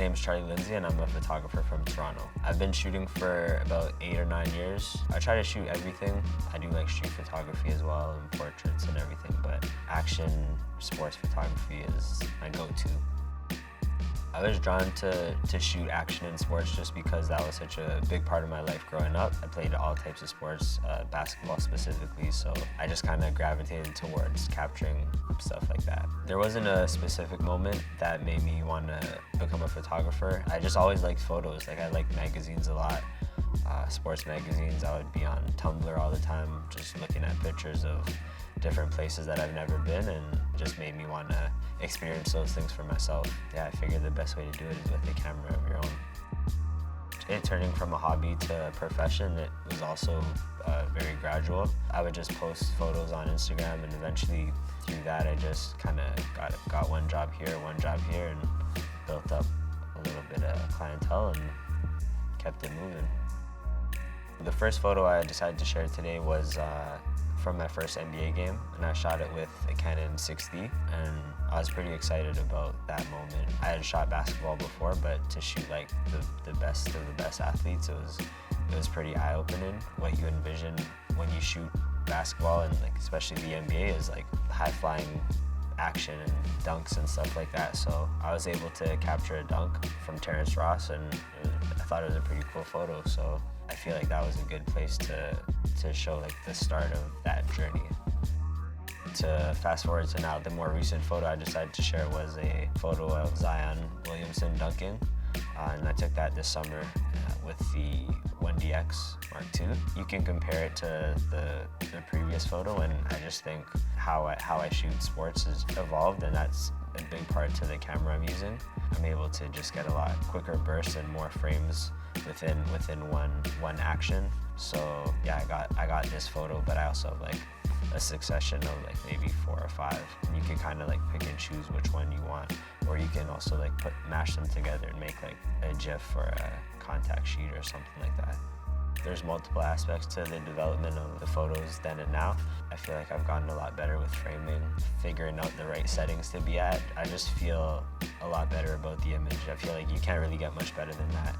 name is Charlie Lindsay and I'm a photographer from Toronto. I've been shooting for about 8 or 9 years. I try to shoot everything. I do like street photography as well and portraits and everything, but action sports photography is my go-to. I was drawn to shoot action in sports just because that was such a big part of my life growing up. I played all types of sports, basketball specifically, so I just kind of gravitated towards capturing stuff like that. There wasn't a specific moment that made me want to become a photographer. I just always liked photos. Like, I liked magazines a lot, sports magazines. I would be on Tumblr all the time, just looking at pictures of different places that I've never been, and it just made me want to experience those things for myself. Yeah, I figured the best way to do it is with a camera of your own. It turning from a hobby to a profession, it was also very gradual. I would just post photos on Instagram, and eventually through that I just kind of got one job here, and built up a little bit of clientele and kept it moving. The first photo I decided to share today was from my first NBA game, and I shot it with a Canon 6D, and I was pretty excited about that moment. I had shot basketball before, but to shoot like the best of the best athletes, it was pretty eye-opening. What you envision when you shoot basketball, and like especially the NBA, is like high-flying action and dunks and stuff like that. So I was able to capture a dunk from Terrence, and I thought it was a pretty cool photo. So I feel like that was a good place to show like the start of that journey. To fast forward to now, the more recent photo I decided to share was a photo of Williamson dunking, and I took that this summer with the 1DX Mark II. You can compare it to the previous photo, and I just think how I shoot sports has evolved, and that's a big part to the camera I'm using. I'm able to just get a lot quicker bursts and more frames within one action. So yeah, I got this photo, but I also have like a succession of like maybe 4 or 5. And you can kind of like pick and choose which one you want, or you can also like mash them together and make like a GIF or a contact sheet or something like that. There's multiple aspects to the development of the photos then and now. I feel like I've gotten a lot better with framing, figuring out the right settings to be at. I just feel a lot better about the image. I feel like you can't really get much better than that.